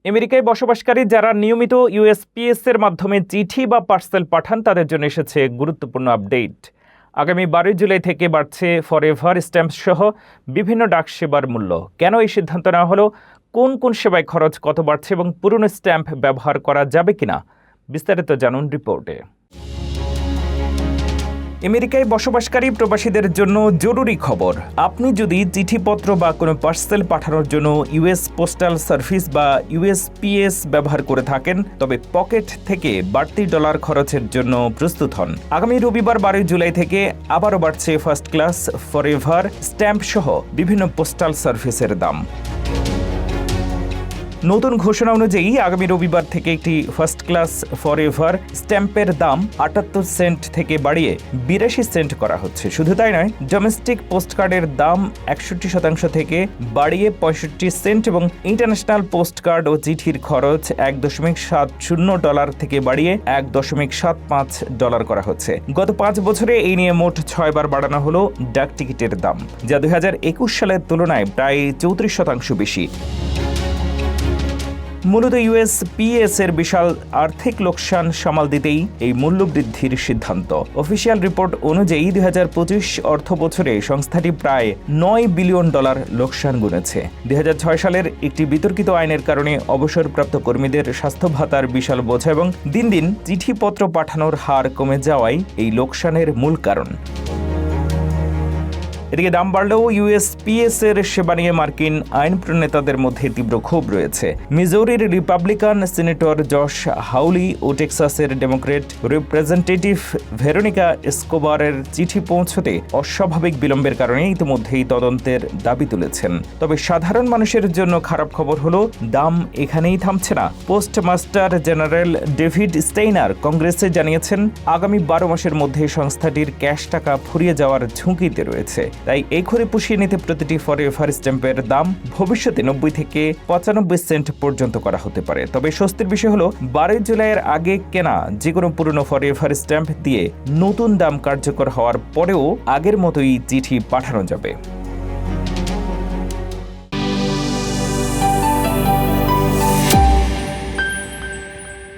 আমেরিকায় বসবাসকারী যারা নিয়মিত ইউএসপিএস এর মাধ্যমে চিঠি বা পার্সেল পাঠান তাদের জন্য এসেছে গুরুত্বপূর্ণ আপডেট। আগামী 12 জুলাই থেকে বাড়ছে ফরএভার স্ট্যাম্প সহ বিভিন্ন ডাক সেবার মূল্য। কেন এই সিদ্ধান্ত নেওয়া হলো, কোন কোন সেবায় খরচ কত বাড়ছে এবং পুরনো স্ট্যাম্প ব্যবহার করা যাবে কিনা, বিস্তারিত জানুন রিপোর্টে। আমেরিকায় বসবাসকারী প্রবাসীদের জন্য জরুরি খবর। আপনি যদি চিঠিপত্র বা কোনো পার্সেল পাঠানোর জন্য ইউএস পোস্টাল সার্ভিস বা ইউএসপিএস ব্যবহার করে থাকেন, তবে পকেট থেকে বাড়তি ডলার খরচের জন্য প্রস্তুত হন। আগামী রবিবার 12 জুলাই থেকে আবারও বাড়ছে ফার্স্ট ক্লাস, ফরএভার স্ট্যাম্প সহ বিভিন্ন পোস্টাল সার্ভিসের দাম। নতুন ঘোষণা অনুযায়ী আগামী রবিবার থেকে একটি ফার্স্ট ক্লাস ফরএভার স্ট্যাম্পের দাম 78 সেন্ট থেকে বাড়িয়ে 82 সেন্ট করা হচ্ছে। শুধু তাই নয়, ডোমেস্টিক পোস্টকার্ডের দাম 61% থেকে বাড়িয়ে 65 সেন্ট এবং ইন্টারন্যাশনাল পোস্টকার্ড ও চিঠির খরচ $1.70 থেকে বাড়িয়ে $1.75 করা হচ্ছে। গত 5 বছরে এই নিয়ে মোট 6 বার বাড়ানো হলো ডাক টিকিটের দাম, যা 2021 সালের তুলনায় প্রায় 34% বেশি। মূলত ইউএসপিএস এর বিশাল আর্থিক লোকসান সামাল দিতেই এই মূল্যবৃদ্ধির সিদ্ধান্ত। অফিসিয়াল রিপোর্ট অনুযায়ী 2025 অর্থ বছরে সংস্থাটি প্রায় $9 বিলিয়ন লোকসান গুনেছে। 2006 সালের একটি বিতর্কিত আইনের কারণে অবসরপ্রাপ্ত কর্মীদের স্বাস্থ্য ভাতার বিশাল বোঝা এবং দিন দিন চিঠিপত্র পাঠানোর হার কমে যাওয়াই এই লোকসানের মূল কারণ। এদিকে দাম বাড়লেও ইউএসপিএস এর সেবা নিয়ে মার্কিন আইন প্রণেতাদের মধ্যে তীব্র ক্ষোভ রয়েছে। মিজোরির রিপাবলিকান সিনেটর জশ হাউলি ও টেক্সাসের ডেমোক্রেট রিপ্রেজেন্টেটিভ ভেরোনিকা এসকোবারের চিঠি পৌঁছতে অস্বাভাবিক বিলম্বের কারণে ইতিমধ্যেই তদন্তের দাবি তুলেছেন। তবে সাধারণ মানুষের জন্য খারাপ খবর হলো, দাম এখানেই থামছে না। পোস্টমাস্টার জেনারেল ডেভিড স্টেইনার কংগ্রেসে জানিয়েছেন, আগামী 12 মাসের মধ্যে সংস্থাটির ক্যাশ টাকা ফুরিয়ে যাওয়ার ঝুঁকিতে রয়েছে। তাই এই ঘরে পুষিয়ে নিতে প্রতিটি ফরএভার স্ট্যাম্পের দাম ভবিষ্যতে 90 থেকে 95 সেন্ট পর্যন্ত করা হতে পারে। তবে স্বস্তির বিষয় হলো, 12 জুলাইয়ের আগে কেনা যে কোনো পুরনো ফরএভার স্ট্যাম্প দিয়ে নতুন দাম কার্যকর হওয়ার পরেও আগের মতোই চিঠি পাঠানো যাবে।